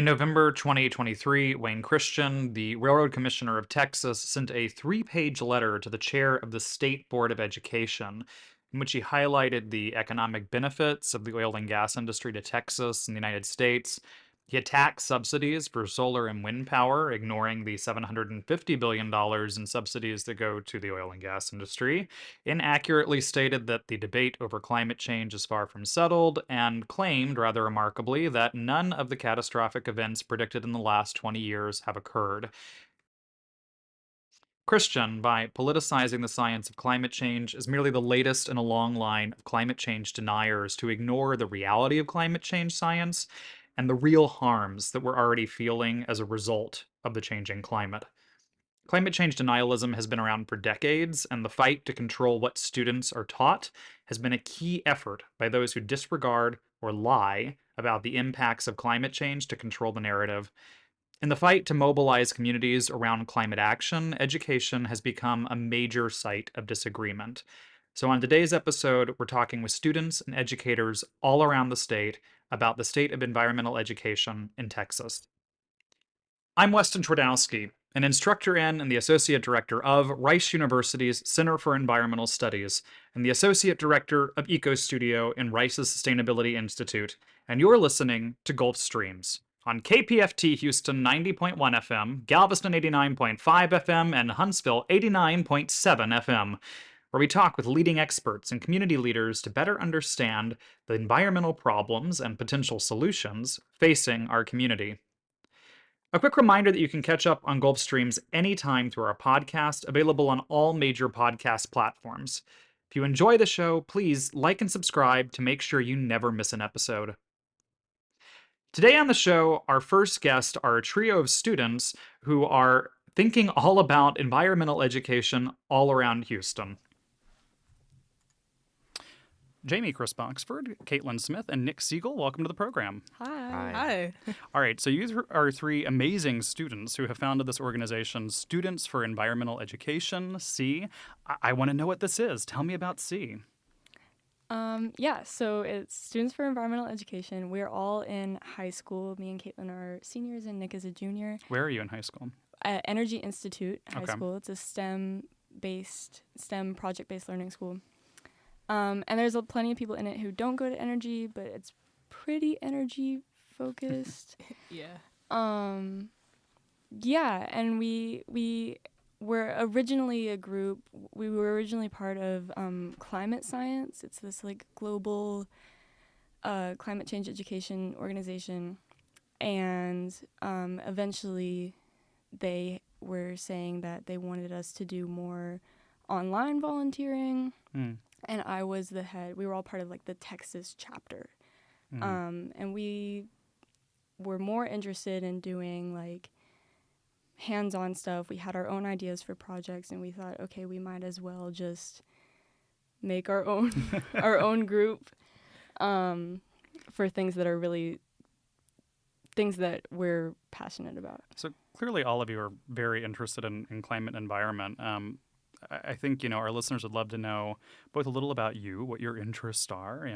In November 2023, Wayne Christian, the Railroad Commissioner of Texas, sent a 3-page letter to the chair of the State Board of Education, in which he highlighted the economic benefits of the oil and gas industry to Texas and the United States. He attacked subsidies for solar and wind power, ignoring the $750 billion in subsidies that go to the oil and gas industry, inaccurately stated that the debate over climate change is far from settled, and claimed, rather remarkably, that none of the catastrophic events predicted in the last 20 years have occurred. Christian, by politicizing the science of climate change, is merely the latest in a long line of climate change deniers who ignore the reality of climate change science and the real harms that we're already feeling as a result of the changing climate. Climate change denialism has been around for decades, and the fight to control what students are taught has been a key effort by those who disregard or lie about the impacts of climate change to control the narrative. In the fight to mobilize communities around climate action, education has become a major site of disagreement. So, on today's episode, we're talking with students and educators all around the state about the state of environmental education in Texas. I'm Weston Twardowski, an instructor in and the associate director of Rice University's Center for Environmental Studies, and the associate director of Eco Studio in Rice's Sustainability Institute, and you're listening to Gulf Streams on KPFT Houston 90.1 FM, Galveston 89.5 FM, and Huntsville 89.7 FM, where we talk with leading experts and community leaders to better understand the environmental problems and potential solutions facing our community. A quick reminder that you can catch up on Gulf Streams anytime through our podcast, available on all major podcast platforms. If you enjoy the show, please like and subscribe to make sure you never miss an episode. Today on the show, our first guests are a trio of students who are thinking all about environmental education all around Houston. Jamie Chris Boxford, Caitlin Smith, and Nick Siegel, welcome to the program. Hi. All right, so you are three amazing students who have founded this organization, Students for Environmental Education, SEE. I want to know what this is. Tell me about SEE. So it's Students for Environmental Education. We're all in high school. Me and Caitlin are seniors and Nick is a junior. Where are you in high school? At Energy Institute High Okay. School. It's a STEM project-based learning school. And there's plenty of people in it who don't go to Energy, but it's pretty energy focused. Yeah. And we were originally a group. We were originally part of Climate Science. It's this global climate change education organization, and eventually they were saying that they wanted us to do more online volunteering. And I was the head. We were all part of the Texas chapter. And we were more interested in doing hands-on stuff. We had our own ideas for projects, and we thought, okay, we might as well just make our own our own group for things that are really things that we're passionate about. So clearly all of you are very interested in climate and environment. I think, our listeners would love to know both a little about you, what your interests are,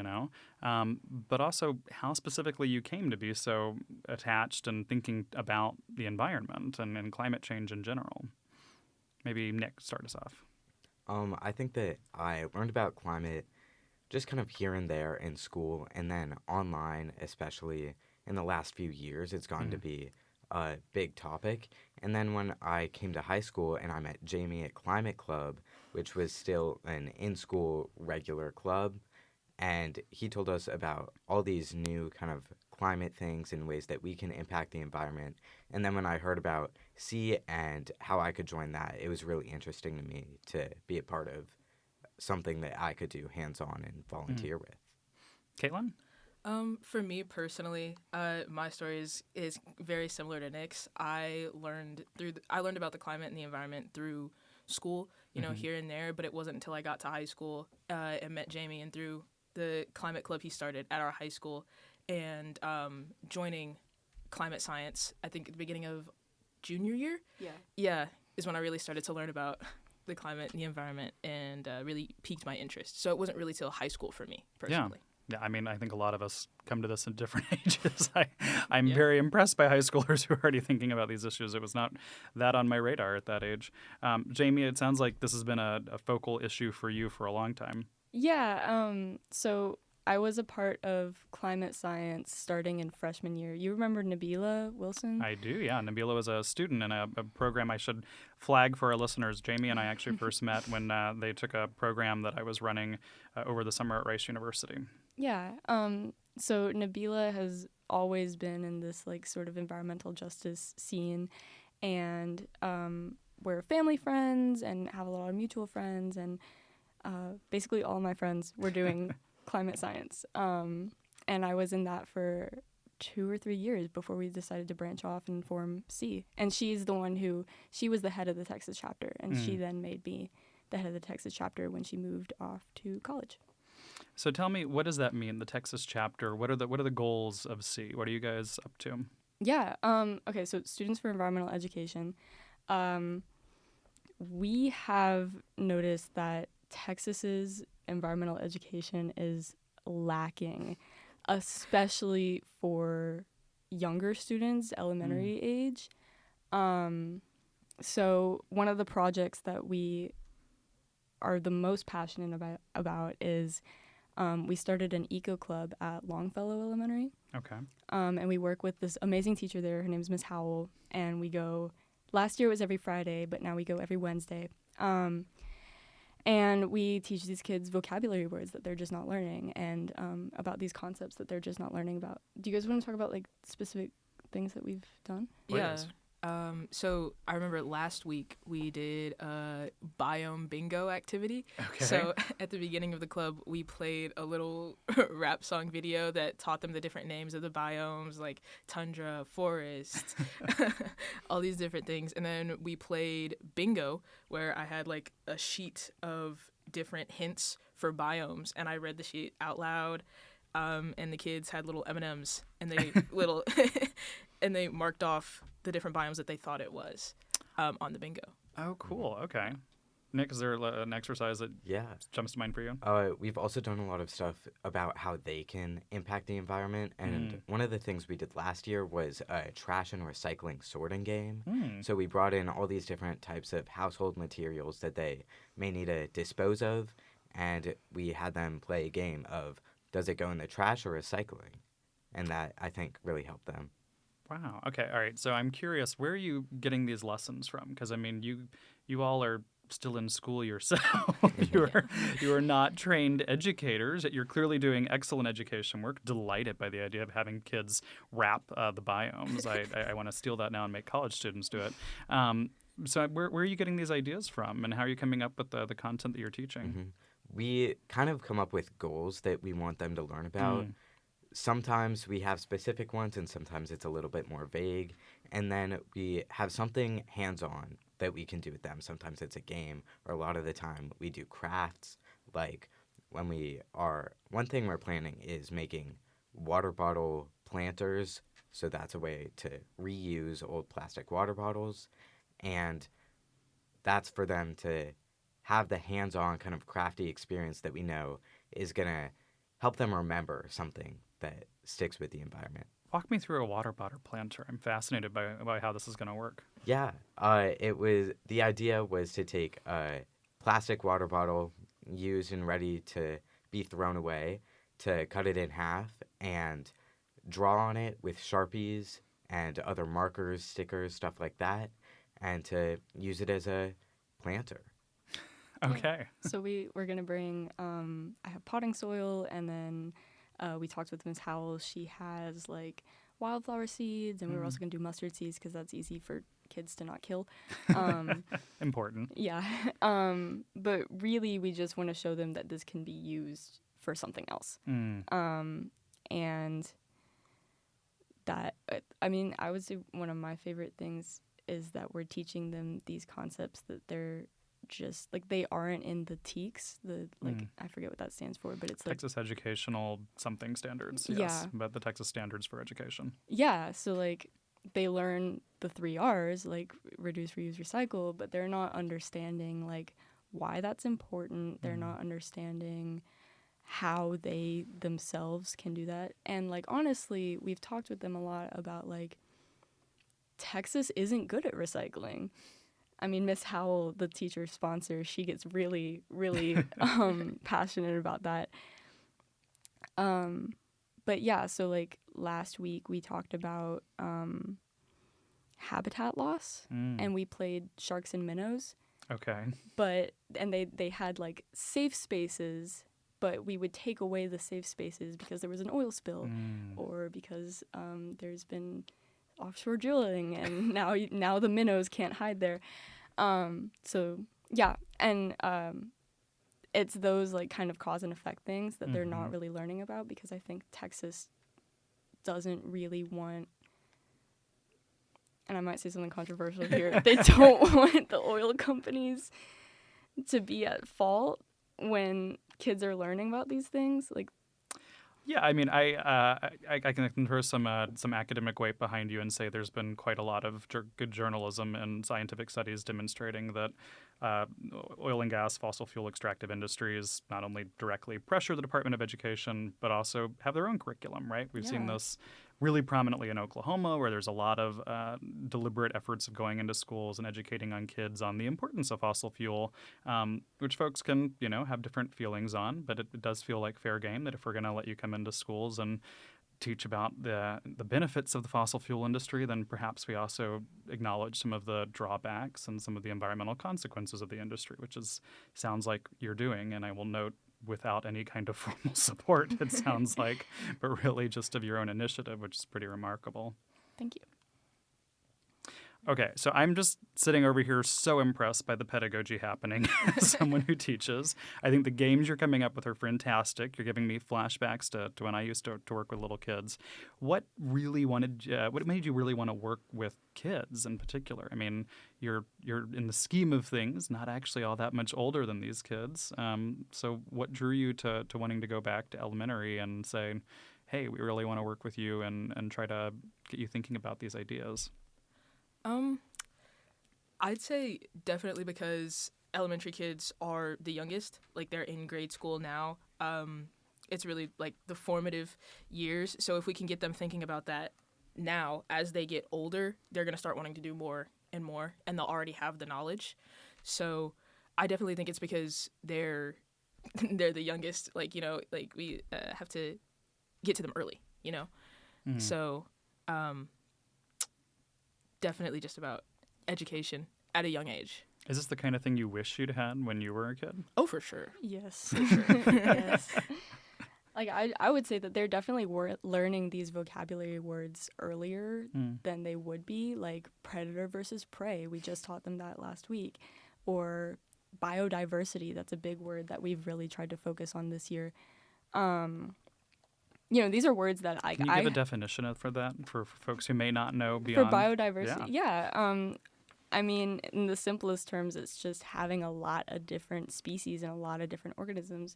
but also how specifically you came to be so attached and thinking about the environment and climate change in general. Maybe Nick, start us off. I think that I learned about climate just kind of here and there in school, and then online, especially in the last few years, it's gotten to be a big topic. And then when I came to high school and I met Jamie at Climate Club, which was still an in-school regular club, and he told us about all these new kind of climate things and ways that we can impact the environment. And then when I heard about SEE and how I could join that, it was really interesting to me to be a part of something that I could do hands-on and volunteer with. Caitlin? For me personally, my story is very similar to Nick's. I learned about the climate and the environment through school, here and there, but it wasn't until I got to high school and met Jamie, and through the climate club he started at our high school, and joining climate science, I think at the beginning of junior year. Yeah, is when I really started to learn about the climate and the environment, and really piqued my interest. So it wasn't really till high school for me personally. Yeah, I mean, I think a lot of us come to this in different ages. I'm Yeah. very impressed by high schoolers who are already thinking about these issues. It was not that on my radar at that age. Jamie, it sounds like this has been a focal issue for you for a long time. Yeah, so I was a part of climate science starting in freshman year. You remember Nabila Wilson? I do, yeah. Nabila was a student in a program I should flag for our listeners. Jamie and I actually first met when they took a program that I was running over the summer at Rice University. Yeah, so Nabila has always been in this like sort of environmental justice scene, and we're family friends and have a lot of mutual friends, and basically all my friends were doing climate science. And I was in that for 2 or 3 years before we decided to branch off and form C. And she's the one she was the head of the Texas chapter, and she then made me the head of the Texas chapter when she moved off to college. So tell me, what does that mean, the Texas chapter? What are the goals of C? What are you guys up to? Yeah. Okay. So Students for Environmental Education. We have noticed that Texas's environmental education is lacking, especially for younger students, elementary age. So one of the projects that we are the most passionate about is we started an eco club at Longfellow Elementary. Okay. And we work with this amazing teacher there. Her name's Miss Howell. And we go, last year it was every Friday, but now we go every Wednesday. And we teach these kids vocabulary words that they're just not learning, and about these concepts that they're just not learning about. Do you guys want to talk about like specific things that we've done? Yeah. Please. So I remember last week we did a biome bingo activity. Okay. So at the beginning of the club, we played a little rap song video that taught them the different names of the biomes, like tundra, forest, all these different things. And then we played bingo, where I had like a sheet of different hints for biomes, and I read the sheet out loud. And the kids had little M&Ms, and they and they marked off the different biomes that they thought it was on the bingo. Oh, cool. Okay. Nick, is there an exercise that Yeah. jumps to mind for you? We've also done a lot of stuff about how they can impact the environment. And one of the things we did last year was a trash and recycling sorting game. So we brought in all these different types of household materials that they may need to dispose of. And we had them play a game of, does it go in the trash or recycling? And that, I think, really helped them. Wow. Okay. All right. So I'm curious, where are you getting these lessons from? Because I mean, you all are still in school yourself. you are not trained educators. Yet you're clearly doing excellent education work. Delighted by the idea of having kids rap the biomes. I want to steal that now and make college students do it. So where are you getting these ideas from, and how are you coming up with the content that you're teaching? We kind of come up with goals that we want them to learn about. Sometimes we have specific ones, and sometimes it's a little bit more vague. And then we have something hands-on that we can do with them. Sometimes it's a game, or a lot of the time we do crafts. Like one thing we're planning is making water bottle planters. So that's a way to reuse old plastic water bottles. And that's for them to have the hands-on kind of crafty experience that we know is going to help them remember something that sticks with the environment. Walk me through a water bottle planter. I'm fascinated by how this is going to work. Yeah, the idea was to take a plastic water bottle used and ready to be thrown away, to cut it in half and draw on it with Sharpies and other markers, stickers, stuff like that, and to use it as a planter. Okay. So we're gonna bring. I have potting soil, and then we talked with Miss Howell. She has like wildflower seeds, and we were also gonna do mustard seeds because that's easy for kids to not kill. Important. Yeah. But really, we just want to show them that this can be used for something else. And that I would say one of my favorite things is that we're teaching them these concepts that they're just like they aren't in the TEKS, I forget what that stands for, but it's like Texas Educational something standards. Yes, yeah, but the Texas Standards for Education. Yeah, so like they learn the 3 R's, like reduce, reuse, recycle, but they're not understanding like why that's important. They're not understanding how they themselves can do that. And like honestly, we've talked with them a lot about like Texas isn't good at recycling. I mean, Miss Howell, the teacher sponsor, she gets really, really passionate about that. But yeah, so like last week we talked about habitat loss, and we played sharks and minnows. Okay. And they had like safe spaces, but we would take away the safe spaces because there was an oil spill, or because there's been offshore drilling, and now the minnows can't hide there. So yeah, and it's those like kind of cause and effect things that they're not really learning about, because I think Texas doesn't really want, and I might say something controversial here, they don't want the oil companies to be at fault when kids are learning about these things. Like, Yeah, I mean, I can throw some academic weight behind you and say there's been quite a lot of good journalism and scientific studies demonstrating that uh, oil and gas, fossil fuel extractive industries not only directly pressure the Department of Education, but also have their own curriculum, right? We've seen Yeah. this really prominently in Oklahoma, where there's a lot of deliberate efforts of going into schools and educating on kids on the importance of fossil fuel, which folks can, have different feelings on. But it does feel like fair game that if we're going to let you come into schools and teach about the benefits of the fossil fuel industry, then perhaps we also acknowledge some of the drawbacks and some of the environmental consequences of the industry, which sounds like you're doing. And I will note, without any kind of formal support, it sounds like, but really just of your own initiative, which is pretty remarkable. thank you. Okay, so I'm just sitting over here so impressed by the pedagogy happening as someone who teaches. I think the games you're coming up with are fantastic. You're giving me flashbacks to when I used to work with little kids. What made you really want to work with kids in particular? I mean, you're in the scheme of things not actually all that much older than these kids. So what drew you to wanting to go back to elementary and say, hey, we really want to work with you and try to get you thinking about these ideas? I'd say definitely because elementary kids are the youngest. Like, they're in grade school now. It's really like the formative years. So if we can get them thinking about that now, as they get older, they're going to start wanting to do more and more, and they'll already have the knowledge. So I definitely think it's because they're they're the youngest. Like, like we have to get to them early, So definitely just about education at a young age. Is this the kind of thing you wish you'd had when you were a kid? Oh, for sure. Yes. Yes. Like, I would say that they're definitely learning these vocabulary words earlier than they would be, like predator versus prey. We just taught them that last week. Or biodiversity, that's a big word that we've really tried to focus on this year. These are words that Can you give a definition for that for folks who may not know for beyond? biodiversity. Yeah. I mean, in the simplest terms, it's just having a lot of different species and a lot of different organisms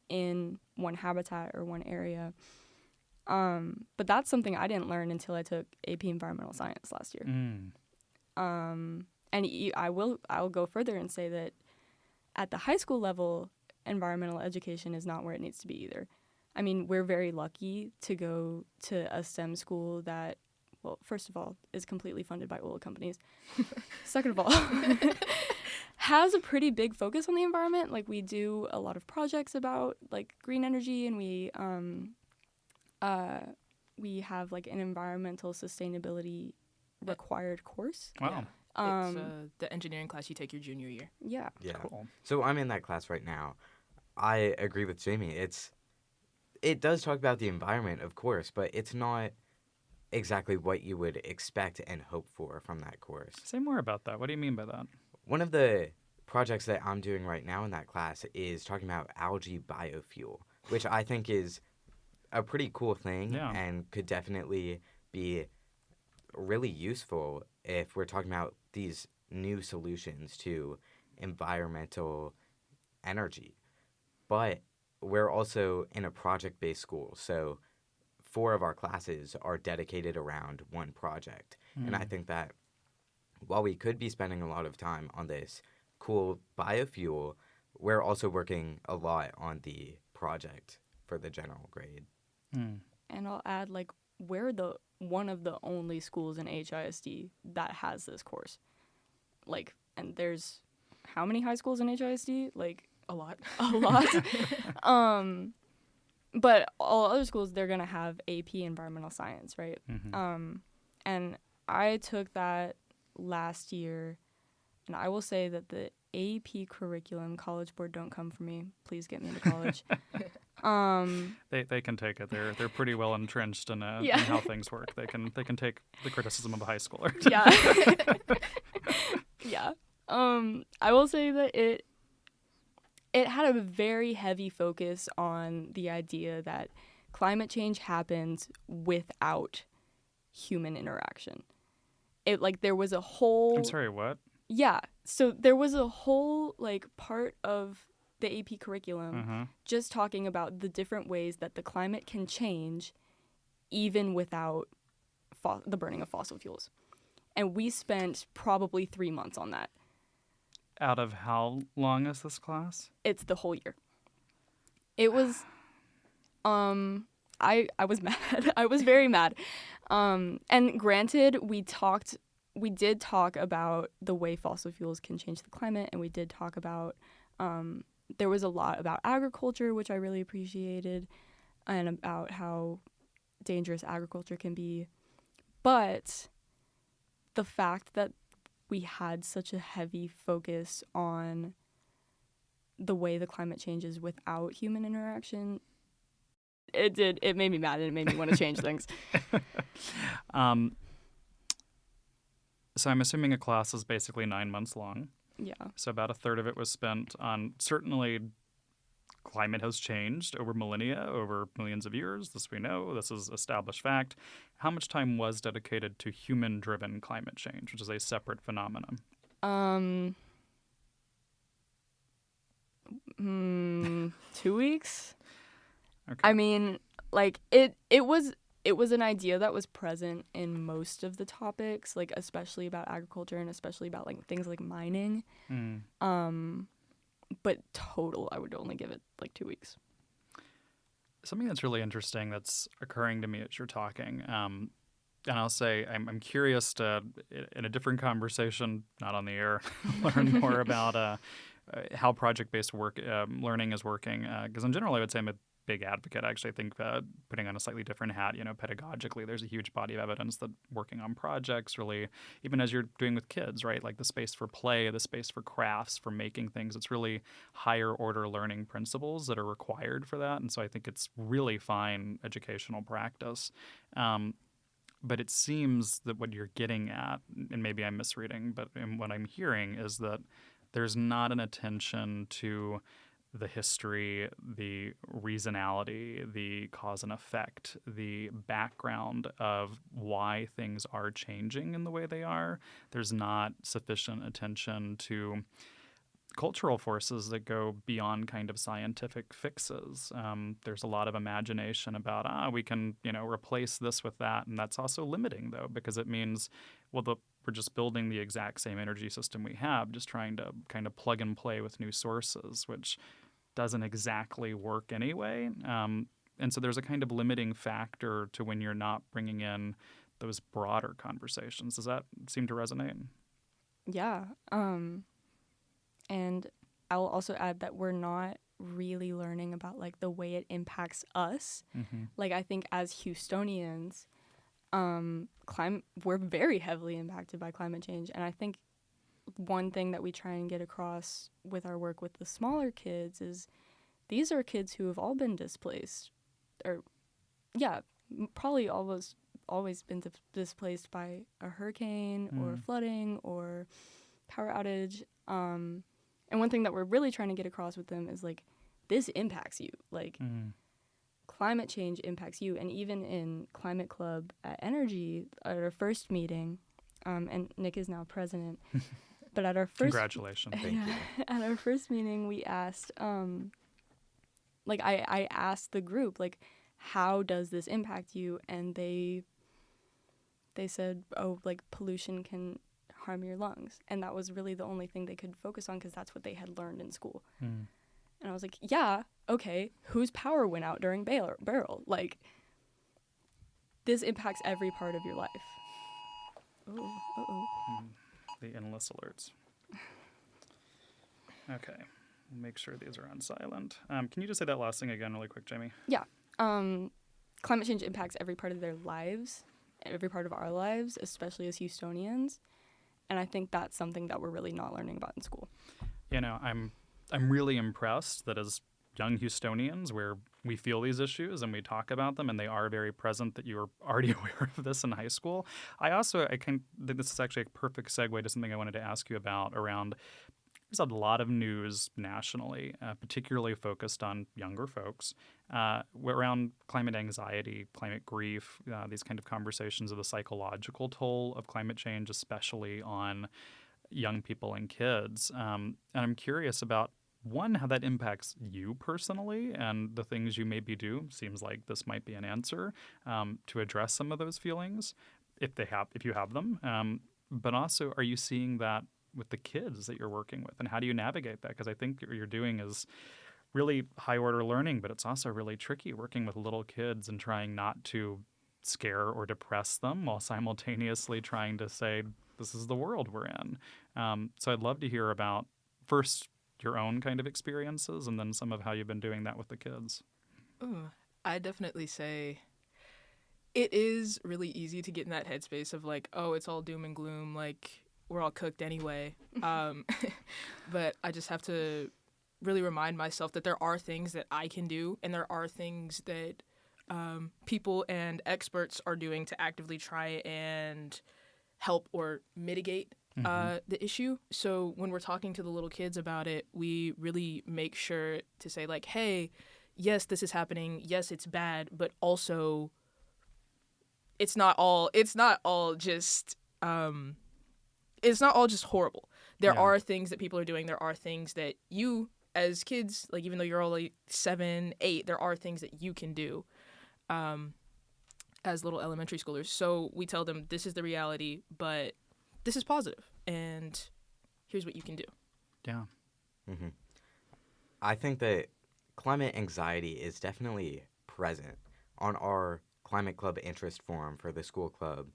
in one habitat or one area. But that's something I didn't learn until I took AP Environmental Science last year. And I'll go further and say that at the high school level, environmental education is not where it needs to be either. I mean, we're very lucky to go to a STEM school that, well, first of all, is completely funded by oil companies. Second of all, has a pretty big focus on the environment. Like, we do a lot of projects about like green energy, and we have like an environmental sustainability required course. Wow. It's the engineering class you take your junior year. Yeah. Yeah. Cool. So I'm in that class right now. I agree with Jamie. It does talk about the environment, of course, but it's not exactly what you would expect and hope for from that course. Say more about that. What do you mean by that? One of the projects that I'm doing right now in that class is talking about algae biofuel, which I think is a pretty cool thing and could definitely be really useful if we're talking about these new solutions to environmental energy. But we're also in a project-based school, so 4 of our classes are dedicated around one project. And I think that while we could be spending a lot of time on this cool biofuel, we're also working a lot on the project for the general grade. Mm. And I'll add, like, we're one of the only schools in HISD that has this course. Like, and there's how many high schools in HISD? Like, A lot. a lot. But all other schools, they're going to have AP environmental science, right? Mm-hmm. And I took that last year, and I will say that the AP curriculum, College Board, don't come for me. Please get me into college. They can take it. They're pretty well entrenched in Yeah. how things work. They can take the criticism of a high schooler. Yeah. Yeah. I will say that it had a very heavy focus on the idea that climate change happens without human interaction. It, like, there was a whole I'm sorry, what? Yeah. So there was a whole, like, part of the AP curriculum Uh-huh. just talking about the different ways that the climate can change even without the burning of fossil fuels. And we spent probably 3 months on that. Out of how long is this class? It's the whole year. It was I was mad. I was very mad. And granted, we did talk about the way fossil fuels can change the climate, and we did talk about there was a lot about agriculture, which I really appreciated, and about how dangerous agriculture can be. But the fact that we had such a heavy focus on the way the climate changes without human interaction, it made me mad, and it made me want to change things. So I'm assuming a class is basically 9 months long. Yeah. So about a third of it was spent on certainly climate has changed over millennia, over millions of years. This we know. This is established fact. How much time was dedicated to human-driven climate change, which is a separate phenomenon? 2 weeks. Okay. I mean, like, it was an idea that was present in most of the topics, like, especially about agriculture and especially about, like, things like mining. But total, I would only give it like 2 weeks. Something that's really interesting that's occurring to me as you're talking, and I'll say I'm curious to, in a different conversation, not on the air, learn more about how project-based work learning is working. Because in general, I would say I'm a big advocate. Actually, I think putting on a slightly different hat, pedagogically, there's a huge body of evidence that working on projects really, even as you're doing with kids, right, like the space for play, the space for crafts, for making things, it's really higher order learning principles that are required for that. And so I think it's really fine educational practice. But it seems that what you're getting at, and maybe I'm misreading, but what I'm hearing is that there's not an attention to the history, the reasonality, the cause and effect, the background of why things are changing in the way they are. There's not sufficient attention to cultural forces that go beyond kind of scientific fixes. There's a lot of imagination about, we can, replace this with that. And that's also limiting, though, because it means, well, we're just building the exact same energy system we have, just trying to kind of plug and play with new sources, which doesn't exactly work anyway. And so there's a kind of limiting factor to when you're not bringing in those broader conversations. Does that seem to resonate? Yeah. And I'll also add that we're not really learning about, like, the way it impacts us. Mm-hmm. Like, I think as Houstonians, we're very heavily impacted by climate change. And I think one thing that we try and get across with our work with the smaller kids is these are kids who have all been displaced, or, yeah, probably always been displaced by a hurricane or flooding or power outage. And one thing that we're really trying to get across with them is, like, this impacts you. Like, climate change impacts you. And even in Climate Club at Energy, at our first meeting, and Nick is now president, but at our first... Congratulations. Thank you. At our first meeting, we asked, like, I asked the group, like, how does this impact you? And they said, oh, like, pollution can harm your lungs. And that was really the only thing they could focus on because that's what they had learned in school. And I was like, yeah, okay, whose power went out during Beryl? Like, this impacts every part of your life. Oh, uh-oh. The endless alerts. Okay. Make sure these are on silent. Can you just say that last thing again really quick, Jamie? Yeah. Climate change impacts every part of their lives, every part of our lives, especially as Houstonians. And I think that's something that we're really not learning about in school. You know, I'm really impressed that as young Houstonians, where we feel these issues and we talk about them, and they are very present, that you're already aware of this in high school. I think this is actually a perfect segue to something I wanted to ask you about around. There's a lot of news nationally, particularly focused on younger folks, around climate anxiety, climate grief, these kind of conversations of the psychological toll of climate change, especially on young people and kids. And I'm curious about, one, how that impacts you personally and the things you maybe do. Seems like this might be an answer to address some of those feelings if you have them. But also, are you seeing that with the kids that you're working with, and how do you navigate that? Because I think what you're doing is really high order learning, but it's also really tricky working with little kids and trying not to scare or depress them while simultaneously trying to say, this is the world we're in. So I'd love to hear about, first, your own kind of experiences, and then some of how you've been doing that with the kids. Ooh, I definitely say it is really easy to get in that headspace of like, oh, it's all doom and gloom, like we're all cooked anyway. But I just have to really remind myself that there are things that I can do, and there are things that people and experts are doing to actively try and help or mitigate the issue. So when we're talking to the little kids about it, we really make sure to say like, hey, yes, this is happening. Yes, it's bad, but also it's not all just horrible. There are things that people are doing. There are things that you as kids, like even though you're only 7, 8, there are things that you can do as little elementary schoolers. So we tell them this is the reality, but this is positive, and here's what you can do. Yeah. Mm-hmm. I think that climate anxiety is definitely present on our Climate Club interest forum for the school club.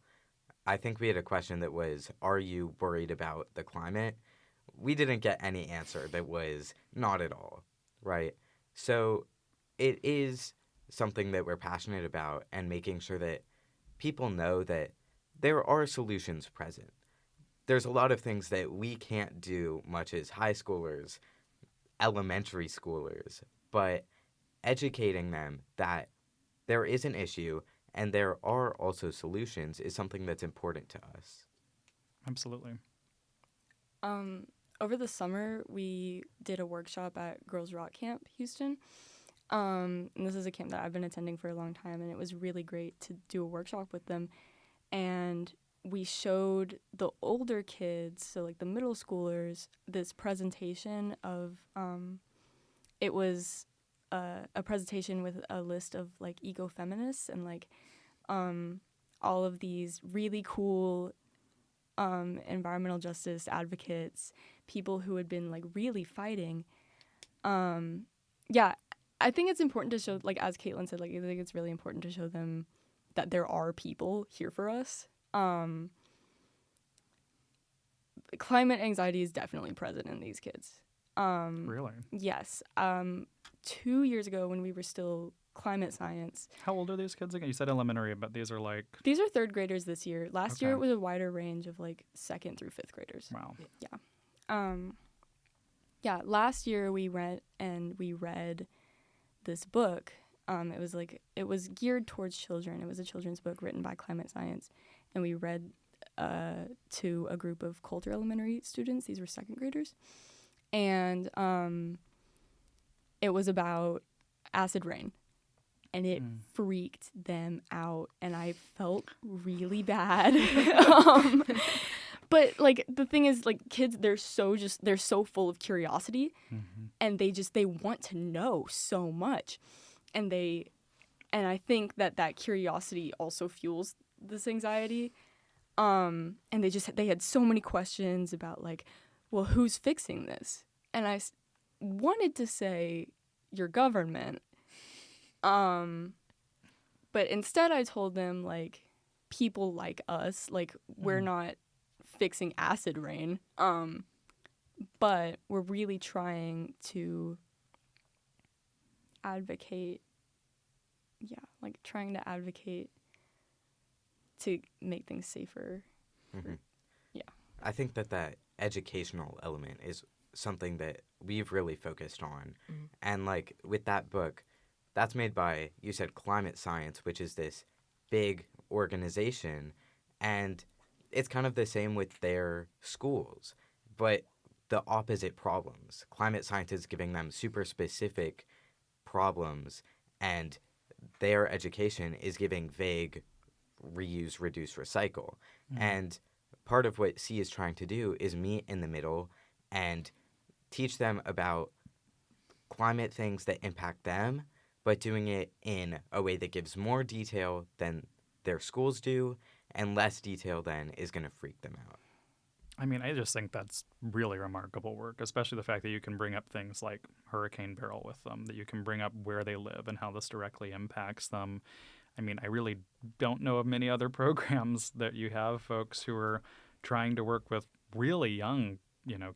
I think we had a question that was, are you worried about the climate? We didn't get any answer that was not at all, right? So it is something that we're passionate about, and making sure that people know that there are solutions present. There's a lot of things that we can't do much as high schoolers, elementary schoolers, but educating them that there is an issue and there are also solutions is something that's important to us. Absolutely. Over the summer, we did a workshop at Girls Rock Camp, Houston. And this is a camp that I've been attending for a long time, and it was really great to do a workshop with them. And we showed the older kids, so like the middle schoolers, this presentation of, it was a presentation with a list of like ecofeminists and like all of these really cool environmental justice advocates, people who had been like really fighting. Yeah, I think it's important to show, like as Caitlin said, like I think it's really important to show them that there are people here for us. Climate anxiety is definitely present in these kids. Really? Yes. 2 years ago when we were still climate science. How old are these kids again? You said elementary, but these are like... These are third graders this year. Last year Okay. it was a wider range of like second through fifth graders. Wow. Yeah, last year we read this book. It was geared towards children. It was a children's book written by climate science, and we read to a group of Coulter Elementary students. These were second graders, and it was about acid rain, and it freaked them out, and I felt really bad. But like the thing is, like kids, they're so full of curiosity, and they want to know so much, and I think that curiosity also fuels this anxiety, and they had so many questions about like, well, who's fixing this? And wanted to say your government. But instead I told them, like, people like us, like, we're not fixing acid rain. But we're really trying to advocate, trying to advocate to make things safer. Mhm. Yeah. I think that educational element is something that we've really focused on. And like with that book, that's made by, you said, Climate Science, which is this big organization. And it's kind of the same with their schools, but the opposite problems. Climate Science is giving them super specific problems, and their education is giving vague reuse, reduce, recycle. And part of what C is trying to do is meet in the middle and teach them about climate things that impact them, but doing it in a way that gives more detail than their schools do and less detail than is going to freak them out. I mean, I just think that's really remarkable work, especially the fact that you can bring up things like Hurricane Barrel with them, that you can bring up where they live and how this directly impacts them. I mean, I really don't know of many other programs that you have folks who are trying to work with really young,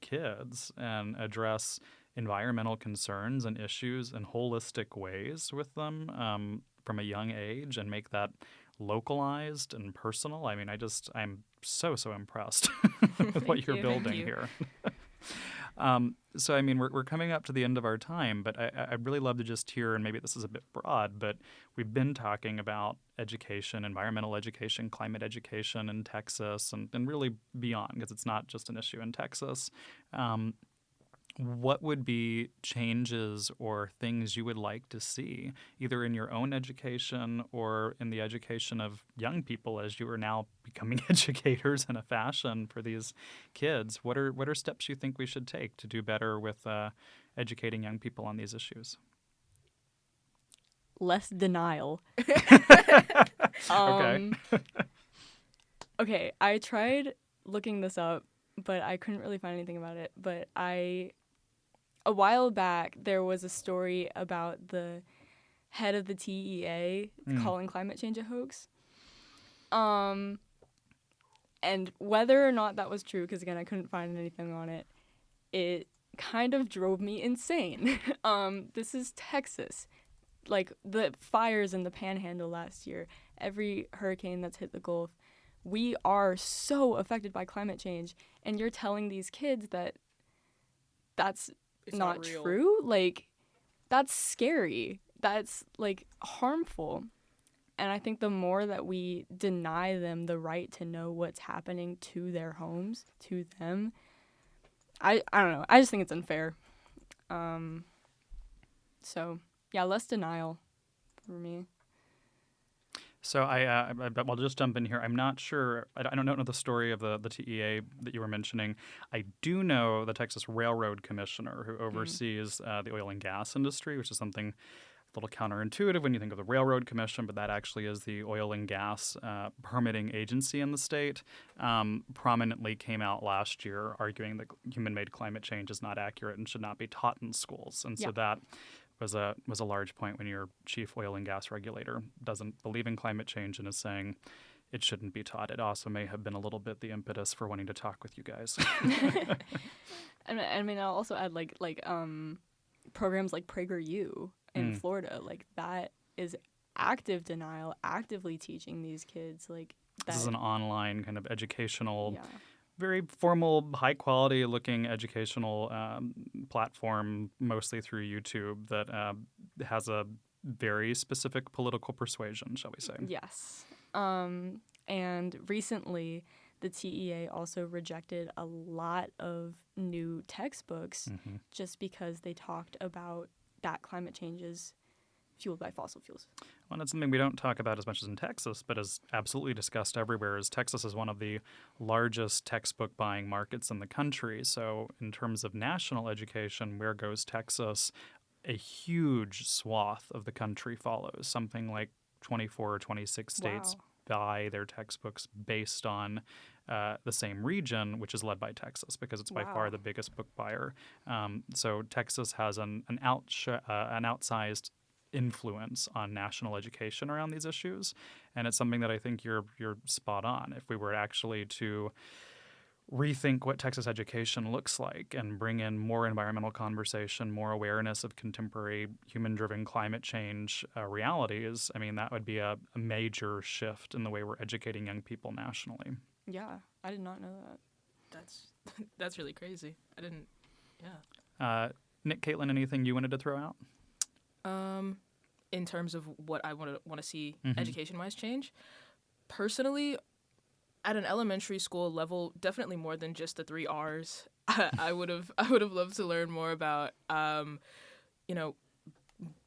kids and address environmental concerns and issues in holistic ways with them from a young age and make that localized and personal. I mean, I'm so impressed with what Thank you're you. building you. here. So, I mean, we're coming up to the end of our time, but I'd really love to just hear, and maybe this is a bit broad, but we've been talking about education, environmental education, climate education in Texas, and really beyond, because it's not just an issue in Texas. What would be changes or things you would like to see, either in your own education or in the education of young people as you are now becoming educators in a fashion for these kids? What are steps you think we should take to do better with educating young people on these issues? Less denial. Okay. Okay, I tried looking this up, but I couldn't really find anything about it. But a while back, there was a story about the head of the TEA calling climate change a hoax. And whether or not that was true, because again, I couldn't find anything on it, it kind of drove me insane. This is Texas. Like the fires in the Panhandle last year, every hurricane that's hit the Gulf, we are so affected by climate change. And you're telling these kids that that's It's not real. true? Like, that's scary. That's, like, harmful. And I think the more that we deny them the right to know what's happening to their homes, to them, I don't know. I just think it's unfair. So, yeah, less denial for me. So I'll just jump in here. I'm not sure. I don't know the story of the TEA that you were mentioning. I do know the Texas Railroad Commissioner who oversees the oil and gas industry, which is something a little counterintuitive when you think of the Railroad Commission, but that actually is the oil and gas permitting agency in the state. Prominently came out last year arguing that human-made climate change is not accurate and should not be taught in schools, and so that was a large point when your chief oil and gas regulator doesn't believe in climate change and is saying it shouldn't be taught. It also may have been a little bit the impetus for wanting to talk with you guys. And I mean, I'll also add programs like PragerU in Florida. Like, that is active denial, actively teaching these kids like that. This is an online kind of educational, Yeah. very formal, high-quality looking educational platform, mostly through YouTube, that has a very specific political persuasion, shall we say. Yes. And recently, the TEA also rejected a lot of new textbooks just because they talked about that climate change is fueled by fossil fuels. Well, it's something we don't talk about as much as in Texas, but is absolutely discussed everywhere. Is Texas is one of the largest textbook buying markets in the country. So in terms of national education, where goes Texas? A huge swath of the country follows. Something like 24 or 26 states buy their textbooks based on the same region, which is led by Texas because it's by far Wow. the biggest book buyer. So Texas has an outsized influence on national education around these issues, and it's something that I think you're spot on. If we were actually to rethink what Texas education looks like and bring in more environmental conversation, more awareness of contemporary human-driven climate change realities, I mean, that would be a major shift in the way we're educating young people nationally. Yeah, I did not know that. That's that's really crazy. I didn't. Yeah. Nick, Caitlin, anything you wanted to throw out? In terms of what I want to see Mhm. education-wise change, personally, at an elementary school level, definitely more than just the 3 R's. I would have loved to learn more about you know,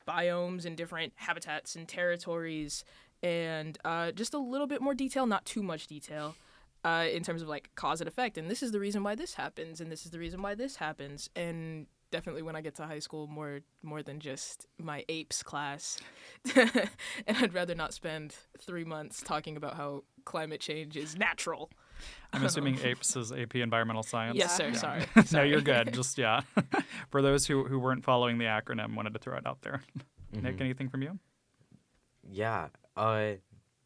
biomes and different habitats and territories, and just a little bit more detail, not too much detail, in terms of like cause and effect. And this is the reason why this happens, and this is the reason why this happens. And definitely when I get to high school, more than just my apes class. And I'd rather not spend 3 months talking about how climate change is natural. I'm assuming APES is AP Environmental Science. Yes, sir. Yeah. Sorry. No, Sorry. you're good. Just, yeah. For those who weren't following the acronym, wanted to throw it out there. Nick, anything from you? Yeah,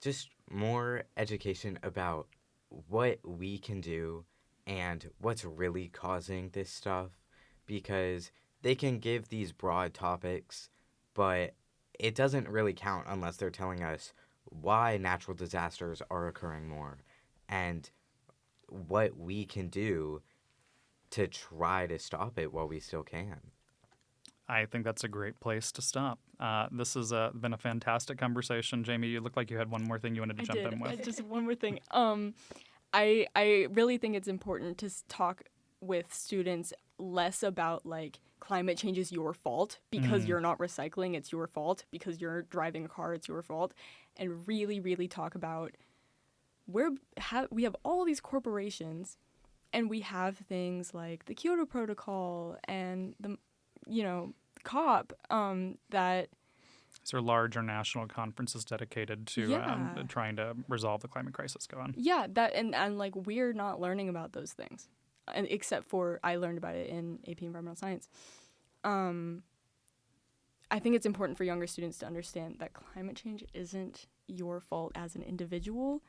just more education about what we can do and what's really causing this stuff, because they can give these broad topics, but it doesn't really count unless they're telling us why natural disasters are occurring more and what we can do to try to stop it while we still can. I think that's a great place to stop. This has been a fantastic conversation. Jamie, you look like you had one more thing you wanted to I jump did. in with. Just one more thing. I really think it's important to talk with students less about like climate change is your fault because you're not recycling, it's your fault because you're driving a car, it's your fault, and really talk about we have all these corporations, and we have things like the Kyoto Protocol and the COP that These are larger national conferences dedicated to Yeah. trying to resolve the climate crisis. Go on. yeah that and like we're not learning about those things, and except for I learned about it in AP Environmental Science. I think it's important for younger students to understand that climate change isn't your fault as an individual,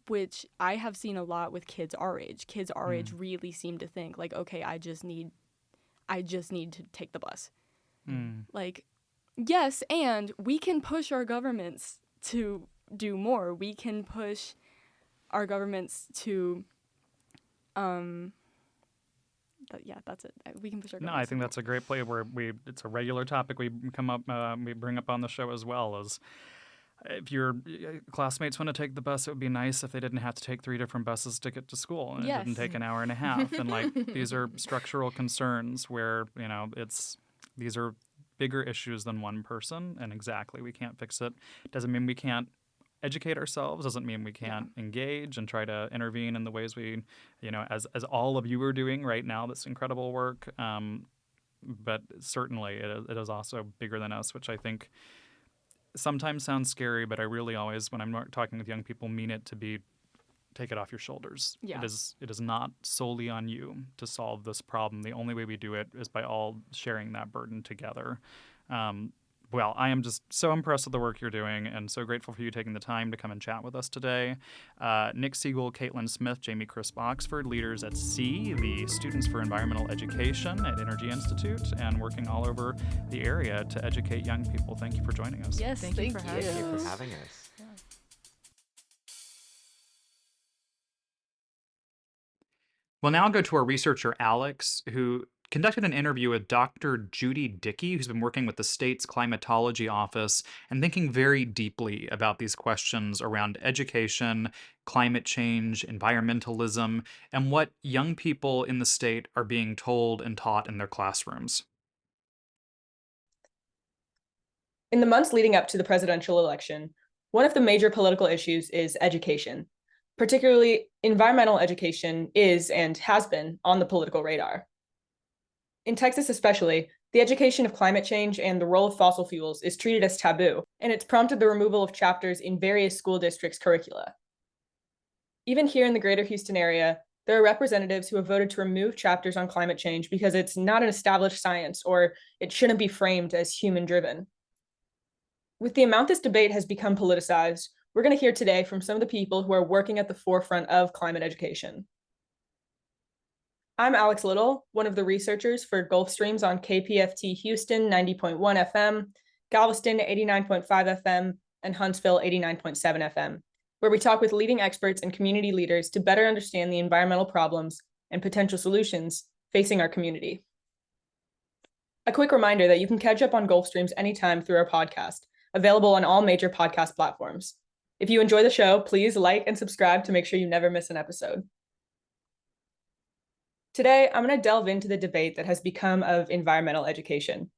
which I have seen a lot with kids our age. Kids our age really seem to think like, okay, I just need to take the bus. Like, yes, and we can push our governments to do more. We can push our governments to that's it. We can push our No, governments. I think that's a great play where it's a regular topic we bring up on the show as well. Is if your classmates want to take the bus, it would be nice if they didn't have to take 3 different buses to get to school, and it didn't Yes. take an hour and a half. And like these are structural concerns where these are bigger issues than one person, and exactly we can't fix it. Doesn't mean we can't educate ourselves. Doesn't mean we can't engage and try to intervene in the ways we, as all of you are doing right now. This incredible work. But certainly it is also bigger than us, which I think sometimes sounds scary, but I really always, when I'm talking with young people, mean it to be take it off your shoulders. Yeah. It is not solely on you to solve this problem. The only way we do it is by all sharing that burden together. Well, I am just so impressed with the work you're doing and so grateful for you taking the time to come and chat with us today. Nick Siegel, Caitlin Smith, Jamie Crisp Oxford, leaders at SEE, the Students for Environmental Education at Energy Institute, and working all over the area to educate young people. Thank you for joining us. Yes, Thank you for thank having Thank you us. for having us. We'll now go to our researcher, Alex, who conducted an interview with Dr. Judy Dickey, who's been working with the state's climatology office and thinking very deeply about these questions around education, climate change, environmentalism, and what young people in the state are being told and taught in their classrooms. In the months leading up to the presidential election, one of the major political issues is education. Particularly, environmental education is and has been on the political radar. In Texas especially, the education of climate change and the role of fossil fuels is treated as taboo, and it's prompted the removal of chapters in various school districts' curricula. Even here in the greater Houston area, there are representatives who have voted to remove chapters on climate change because it's not an established science or it shouldn't be framed as human-driven. With the amount this debate has become politicized, we're going to hear today from some of the people who are working at the forefront of climate education. I'm Alex Little, one of the researchers for Gulf Streams on KPFT Houston 90.1 FM, Galveston 89.5 FM, and Huntsville 89.7 FM, where we talk with leading experts and community leaders to better understand the environmental problems and potential solutions facing our community. A quick reminder that you can catch up on Gulf Streams anytime through our podcast, available on all major podcast platforms. If you enjoy the show, please like and subscribe to make sure you never miss an episode. Today, I'm going to delve into the debate that has become of environmental education.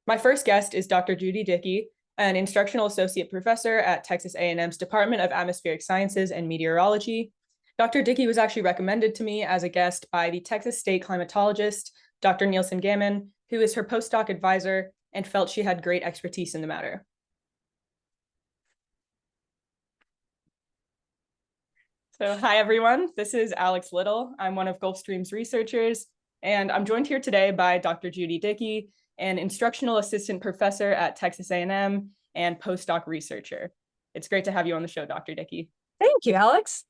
My first guest is Dr. Judy Dickey, an instructional associate professor at Texas A&M's Department of Atmospheric Sciences and Meteorology. Dr. Dickey was actually recommended to me as a guest by the Texas State climatologist, Dr. Nielsen Gammon, who is her postdoc advisor and felt she had great expertise in the matter. So hi, everyone. This is Alex Little. I'm one of Gulfstream's researchers, and I'm joined here today by Dr. Judy Dickey, an instructional assistant professor at Texas A&M and postdoc researcher. It's great to have you on the show, Dr. Dickey. Thank you, Alex.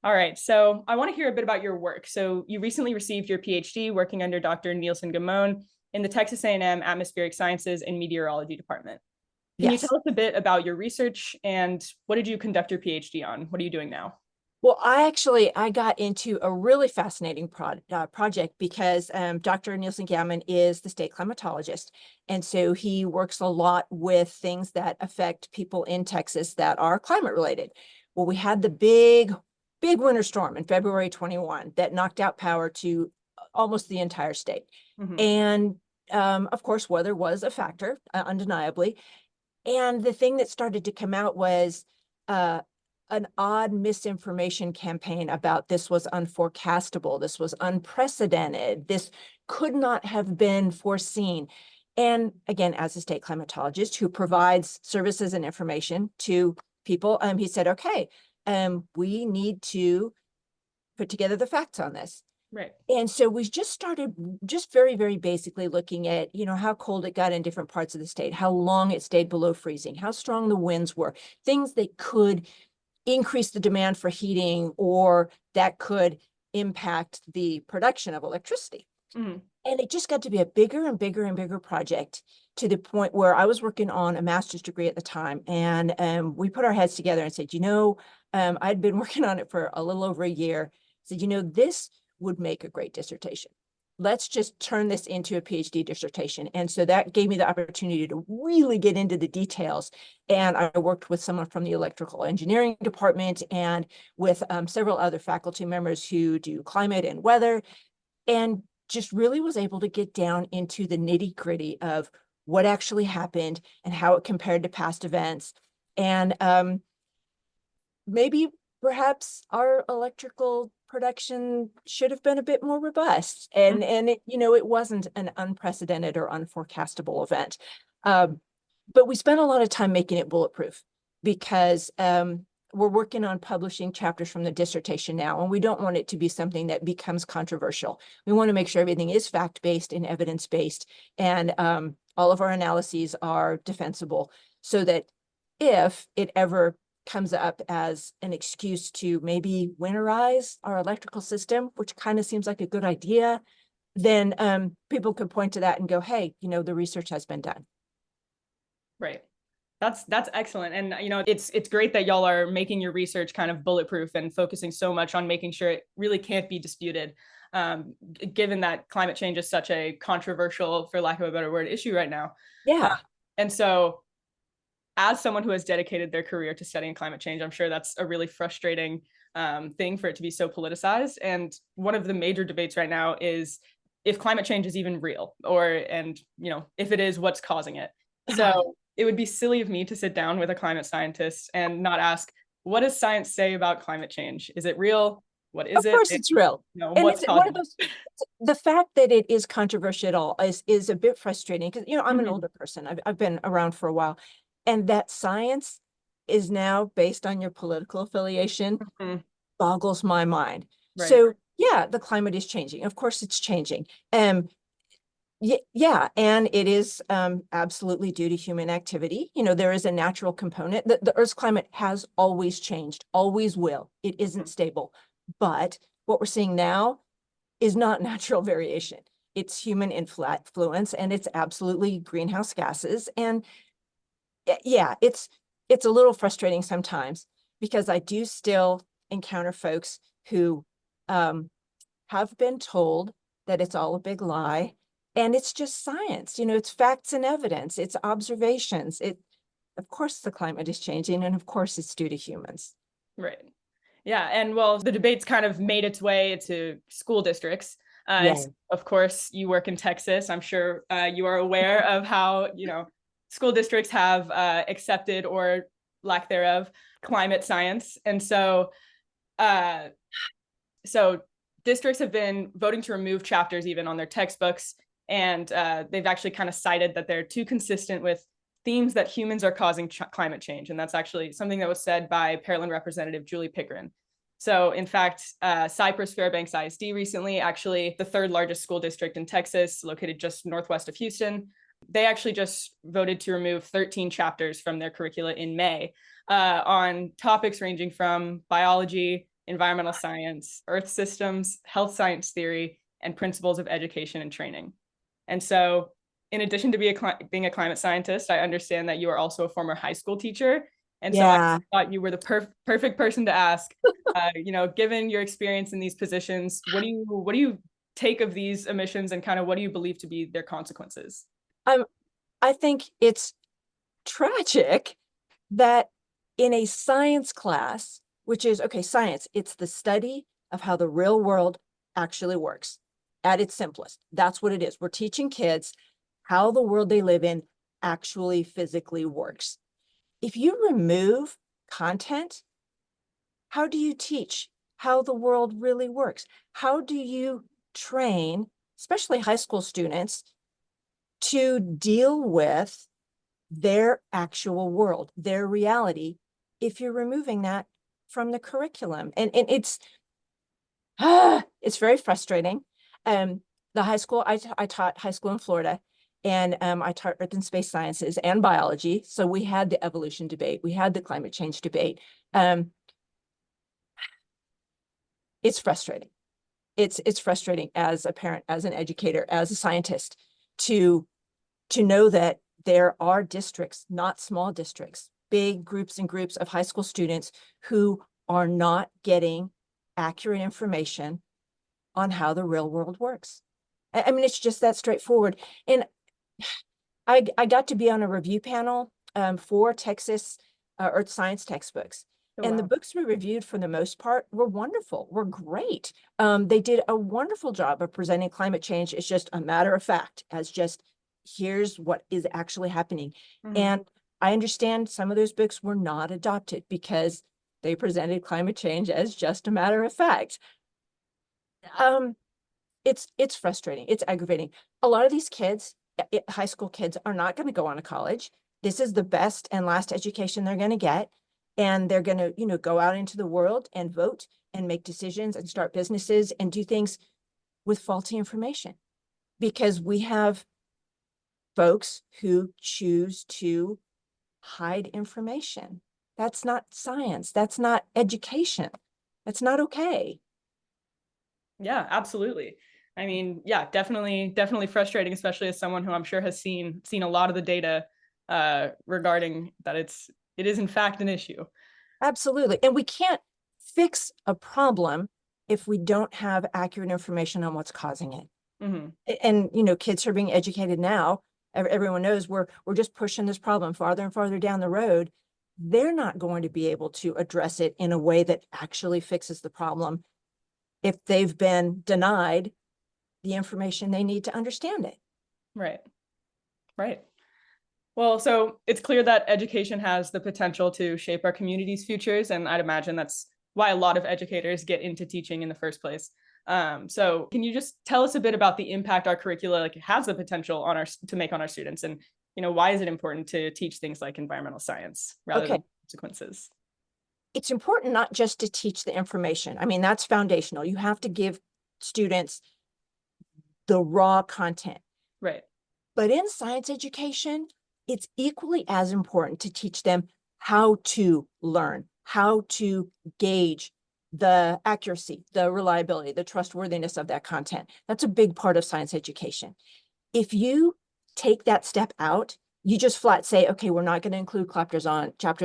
All right, so I want to hear a bit about your work. So you recently received your PhD working under Dr. Nielsen Gammon in the Texas A&M Atmospheric Sciences and Meteorology Department. Can you tell us a bit about your research and what did you conduct your PhD on? What are you doing now? Well, I got into a really fascinating project because Dr. Nielsen Gammon is the state climatologist. And so he works a lot with things that affect people in Texas that are climate related. Well, we had the big winter storm in February 21 that knocked out power to almost the entire state. Mm-hmm. And of course, weather was a factor, undeniably. And the thing that started to come out was an odd misinformation campaign about this was unforecastable, this was unprecedented, this could not have been foreseen. And again, as a state climatologist who provides services and information to people, he said, okay, we need to put together the facts on this. Right. And so we just started very, very basically looking at, how cold it got in different parts of the state, how long it stayed below freezing, how strong the winds were, things that could increase the demand for heating or that could impact the production of electricity. Mm-hmm. And it just got to be a bigger and bigger and bigger project to the point where I was working on a master's degree at the time. And we put our heads together and said, I'd been working on it for a little over a year. Said, this would make a great dissertation. Let's just turn this into a PhD dissertation. And so that gave me the opportunity to really get into the details. And I worked with someone from the electrical engineering department and with several other faculty members who do climate and weather, and just really was able to get down into the nitty gritty of what actually happened and how it compared to past events. And maybe perhaps our electrical production should have been a bit more robust, and it, it wasn't an unprecedented or unforecastable event, but we spent a lot of time making it bulletproof because we're working on publishing chapters from the dissertation now, and we don't want it to be something that becomes controversial. We want to make sure everything is fact-based and evidence-based, and all of our analyses are defensible, so that if it ever comes up as an excuse to maybe winterize our electrical system, which kind of seems like a good idea, then people could point to that and go, hey, the research has been done. Right. That's excellent. And, it's great that y'all are making your research kind of bulletproof and focusing so much on making sure it really can't be disputed, given that climate change is such a controversial, for lack of a better word, issue right now. Yeah. And so as someone who has dedicated their career to studying climate change, I'm sure that's a really frustrating thing for it to be so politicized. And one of the major debates right now is if climate change is even real, if it is, what's causing it. So it would be silly of me to sit down with a climate scientist and not ask, what does science say about climate change? Is it real? What is it? Of course it's real. And what's it's one of those, the fact that it is controversial is a bit frustrating because, I'm an older person. I've been around for a while. And that science is now based on your political affiliation. boggles my mind. Right. So yeah, the climate is changing. Of course it's changing. Yeah, and it is absolutely due to human activity. There is a natural component. The Earth's climate has always changed, always will. It isn't stable. But what we're seeing now is not natural variation. It's human influence, and it's absolutely greenhouse gases. And yeah, it's a little frustrating sometimes because I do still encounter folks who have been told that it's all a big lie. And it's just science, it's facts and evidence, it's observations. Of course, the climate is changing, and of course, it's due to humans. Right. Yeah. And well, the debate's kind of made its way to school districts. Yeah. Of course, you work in Texas. I'm sure you are aware of how, school districts have accepted or lack thereof climate science. And uh, so districts have been voting to remove chapters even on their textbooks. And they've actually kind of cited that they're too consistent with themes that humans are causing climate change. And that's actually something that was said by Pearland Representative Julie Pickering. So in fact, Cypress Fairbanks ISD recently, actually the third largest school district in Texas, located just northwest of Houston, they actually just voted to remove 13 chapters from their curricula in May on topics ranging from biology, environmental science, earth systems, health science theory, and principles of education and training. And so in addition to being a climate scientist, I understand that you are also a former high school teacher. And so I thought you were the perfect person to ask, given your experience in these positions, what do you take of these emissions, and kind of what do you believe to be their consequences? I think it's tragic that in a science class, which is, okay, science, it's the study of how the real world actually works at its simplest. That's what it is. We're teaching kids how the world they live in actually physically works. If you remove content, how do you teach how the world really works? How do you train, especially high school students, to deal with their actual world, their reality, if you're removing that from the curriculum? And it's very frustrating. The high school, I taught high school in Florida, and I taught earth and space sciences and biology. So we had the evolution debate, we had the climate change debate. It's frustrating. It's frustrating as a parent, as an educator, as a scientist, to know that there are districts, not small districts, big groups and groups of high school students who are not getting accurate information on how the real world works. I mean, it's just that straightforward. And I got to be on a review panel for Texas earth science textbooks. Oh, And the wow. books we reviewed, for the most part, were wonderful, were great. They did a wonderful job of presenting climate change as just a matter of fact, as just here's what is actually happening. Mhm. And I understand some of those books were not adopted because they presented climate change as just a matter of fact. It's frustrating. It's aggravating. A lot of these kids, high school kids, are not going to go on to college. This is the best and last education they're going to get. And they're going to, go out into the world and vote and make decisions and start businesses and do things with faulty information, because we have folks who choose to hide information. That's not science. That's not education. That's not okay. Yeah, absolutely. I mean, yeah, definitely frustrating, especially as someone who I'm sure has seen a lot of the data regarding that it is in fact an issue. Absolutely. And we can't fix a problem if we don't have accurate information on what's causing it. Mm-hmm. And kids are being educated now. Everyone knows we're just pushing this problem farther and farther down the road. They're not going to be able to address it in a way that actually fixes the problem if they've been denied the information they need to understand it. Right. Right. Well, so it's clear that education has the potential to shape our community's futures, and I'd imagine that's why a lot of educators get into teaching in the first place. So can you just tell us a bit about the impact our curricula has the potential to make on our students, and why is it important to teach things like environmental science rather than consequences? it's important not just to teach the information. I mean, that's foundational. You have to give students the raw content. Right. But in science education, it's equally as important to teach them how to learn, how to gauge the accuracy, the reliability, the trustworthiness of that content. That's a big part of science education. If you take that step out, you just flat say, okay, we're not going to include chapters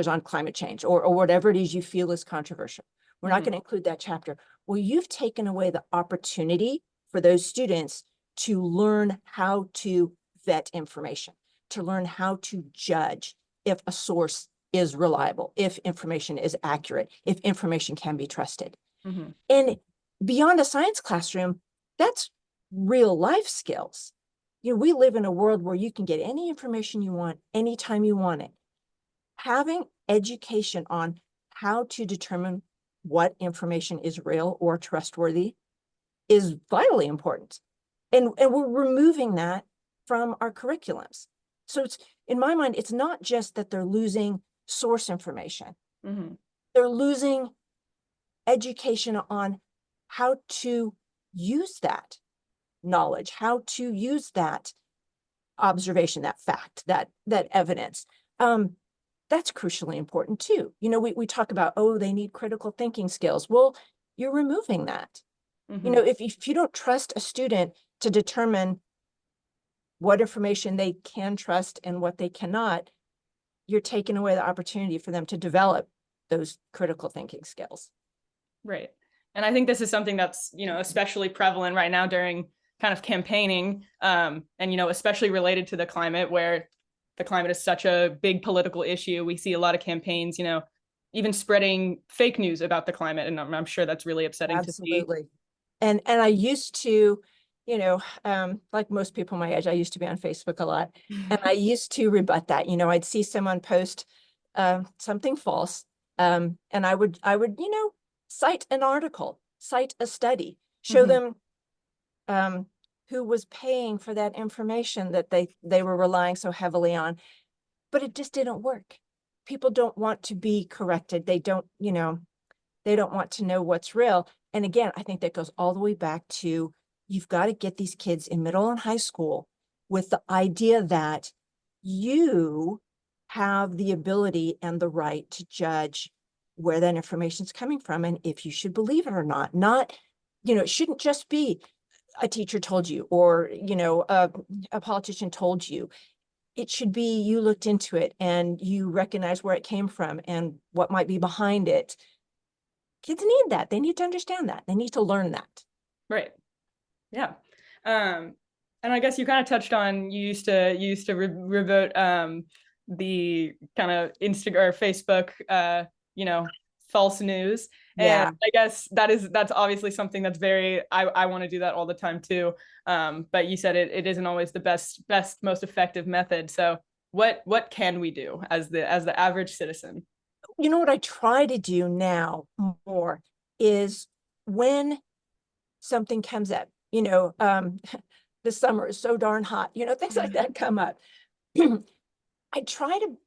on climate change or whatever it is you feel is controversial. We're not going to include that chapter. Well, you've taken away the opportunity for those students to learn how to vet information, to learn how to judge if a source is reliable, if information is accurate, if information can be trusted. And beyond a science classroom, that's real life skills. You know, we live in a world where you can get any information you want anytime you want it. Having education on how to determine what information is real or trustworthy is vitally important. And we're removing that from our curriculums. So it's, in my mind, it's not just that they're losing source information. They're losing education on how to use that knowledge, how to use that observation, that fact, that evidence. That's crucially important too. You know, we talk about, oh, they need critical thinking skills. Well, you're removing that. You know, if you don't trust a student to determine what information they can trust and what they cannot, you're taking away the opportunity for them to develop those critical thinking skills. Right. And I think this is something that's, you know, especially prevalent right now during kind of campaigning, and, you know, especially related to the climate, where the climate is such a big political issue. We see a lot of campaigns, you know, even spreading fake news about the climate. And I'm sure that's really upsetting to see. Absolutely. And I used to, you know, like most people my age, I used to be on Facebook a lot, and I used to rebut that. You know, I'd see someone post something false, and I would, you know, cite an article, cite a study, show them who was paying for that information that they were relying so heavily on. But it just didn't work. People don't want to be corrected. They don't, you know, they don't want to know what's real. And again, I think that goes all the way back to, you've got to get these kids in middle and high school with the idea that you have the ability and the right to judge where that information is coming from and if you should believe it or not. Not, you know, it shouldn't just be a teacher told you, or, you know, a politician told you. It should be, you looked into it and you recognize where it came from and what might be behind it. Kids need that. They need to understand that. They need to learn that. Right. Yeah. And I guess you kind of touched on, you used to revote the kind of Instagram or Facebook, you know, false news. Yeah. And I guess that's obviously something that's very, I want to do that all the time too. But you said it isn't always the best, most effective method. So what can we do as the average citizen? You know what I try to do now more is, when something comes up, you know, the summer is so darn hot, you know, things like that come up. I try to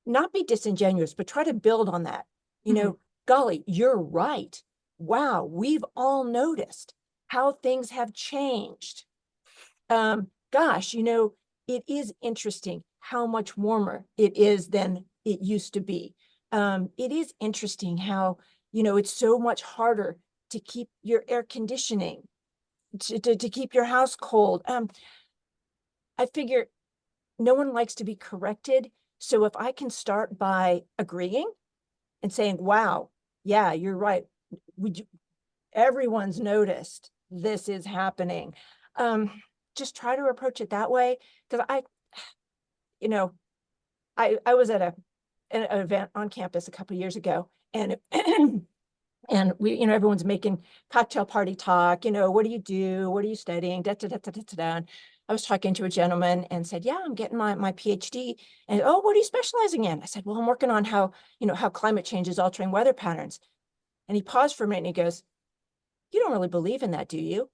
not be disingenuous, but try to build on that. You know, golly, you're right. Wow, we've all noticed how things have changed. Gosh, you know, it is interesting how much warmer it is than it used to be. It is interesting how, you know, it's so much harder to keep your air conditioning, to keep your house cold. I figure no one likes to be corrected. So if I can start by agreeing and saying, wow, yeah, you're right. Everyone's noticed this is happening. Just try to approach it that way. Because you know, I was at an event on campus a couple of years ago, and and we, you know, everyone's making cocktail party talk. You know, what do you do? What are you studying? Da, da, da, da, da, da, da. And I was talking to a gentleman and said, yeah, I'm getting my PhD. And, oh, what are you specializing in? I said, well, I'm working on how, you know, how climate change is altering weather patterns. And he paused for a minute and he goes, you don't really believe in that, do you?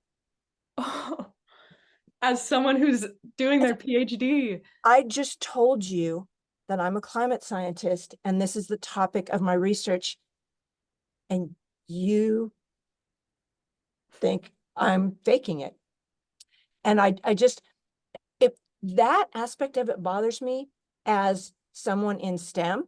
As someone who's doing their PhD. I just told you that I'm a climate scientist and this is the topic of my research, and you think I'm faking it. And I just, if that aspect of it bothers me as someone in STEM,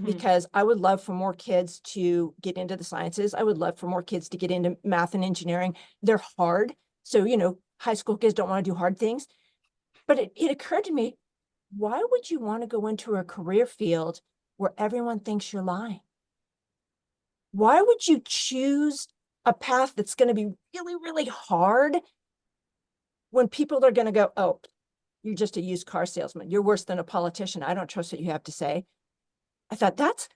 because I would love for more kids to get into the sciences. I would love for more kids to get into math and engineering. They're hard. So, high school kids don't want to do hard things. But it occurred to me, why would you want to go into a career field where everyone thinks you're lying? Why would you choose a path that's going to be really, really hard when people are going to go, oh, you're just a used car salesman. You're worse than a politician. I don't trust what you have to say. I thought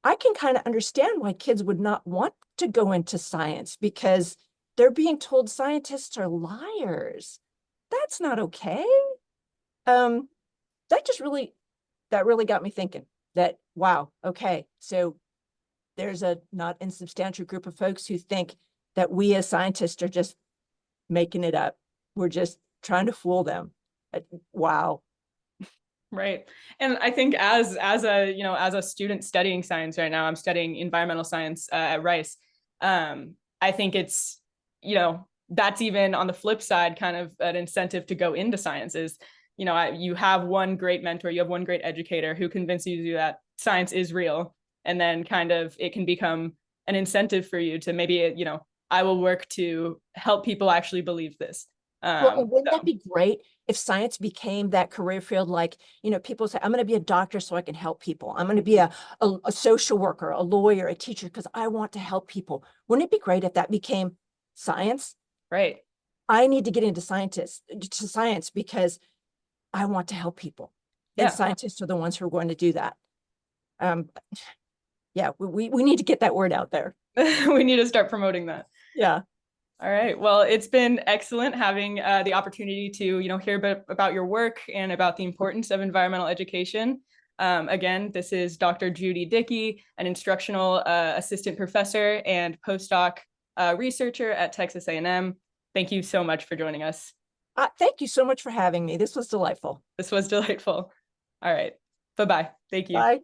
I can kind of understand why kids would not want to go into science, because they're being told scientists are liars. That's not okay. That really got me thinking that, wow, okay, so there's a not insubstantial group of folks who think that we as scientists are just making it up. We're just trying to fool them. Wow. Right. And I think as a student studying science right now, I'm studying environmental science at Rice. I think it's, that's even on the flip side, kind of an incentive to go into sciences. You have one great mentor, you have one great educator who convinces you that science is real. And then kind of it can become an incentive for you to maybe, I will work to help people actually believe this. Well, wouldn't that be great if science became that career field? Like, people say, I'm going to be a doctor so I can help people. I'm going to be a social worker, a lawyer, a teacher, because I want to help people. Wouldn't it be great if that became science? Right. I need to get into science because I want to help people. Yeah. And scientists are the ones who are going to do that. Yeah, we need to get that word out there. We need to start promoting that. Yeah. All right. Well, it's been excellent having the opportunity to, hear a bit about your work and about the importance of environmental education. Again, this is Dr. Judy Dickey, an instructional assistant professor and postdoc researcher at Texas A&M. Thank you so much for joining us. Thank you so much for having me. This was delightful. This was delightful. All right. Bye-bye. Thank you. Bye.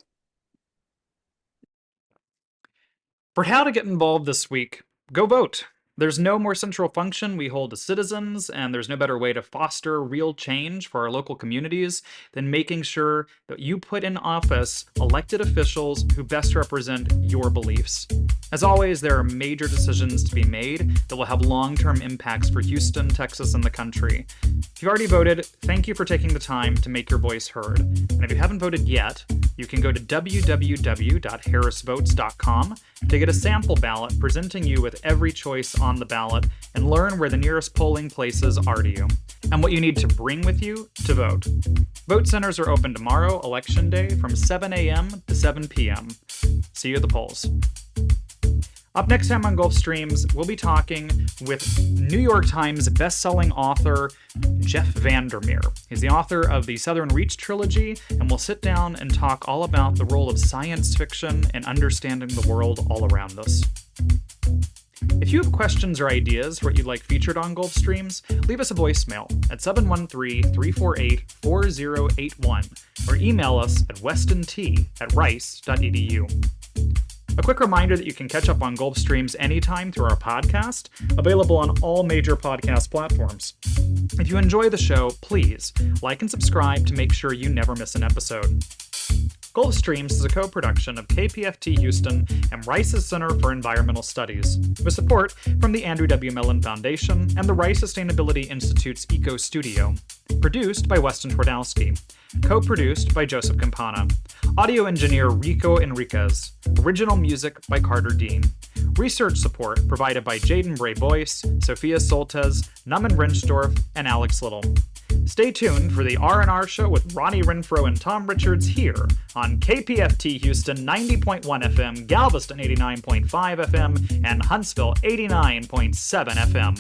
For how to get involved this week, go vote. There's no more central function we hold as citizens, and there's no better way to foster real change for our local communities than making sure that you put in office elected officials who best represent your beliefs. As always, there are major decisions to be made that will have long-term impacts for Houston, Texas, and the country. If you've already voted, thank you for taking the time to make your voice heard. And if you haven't voted yet, you can go to www.harrisvotes.com to get a sample ballot presenting you with every choice on the ballot and learn where the nearest polling places are to you and what you need to bring with you to vote. Vote centers are open tomorrow, Election Day, from 7 a.m. to 7 p.m. See you at the polls. Up next time on Gulf Streams, we'll be talking with New York Times bestselling author Jeff Vandermeer. He's the author of the Southern Reach trilogy, and we'll sit down and talk all about the role of science fiction in understanding the world all around us. If you have questions or ideas for what you'd like featured on Gulf Streams, leave us a voicemail at 713-348-4081 or email us at westonT@rice.edu. A quick reminder that you can catch up on Gulf Streams anytime through our podcast, available on all major podcast platforms. If you enjoy the show, please like and subscribe to make sure you never miss an episode. Gulf Streams is a co-production of KPFT Houston and Rice's Center for Environmental Studies, with support from the Andrew W. Mellon Foundation and the Rice Sustainability Institute's Eco Studio. Produced by Weston Twardowski. Co-produced by Joseph Campana. Audio engineer Rico Enriquez. Original music by Carter Dean. Research support provided by Jaden Bray-Boyce, Sophia Soltez, Naman Rensdorf, and Alex Little. Stay tuned for the R&R Show with Ronnie Renfro and Tom Richards here on KPFT Houston 90.1 FM, Galveston 89.5 FM, and Huntsville 89.7 FM.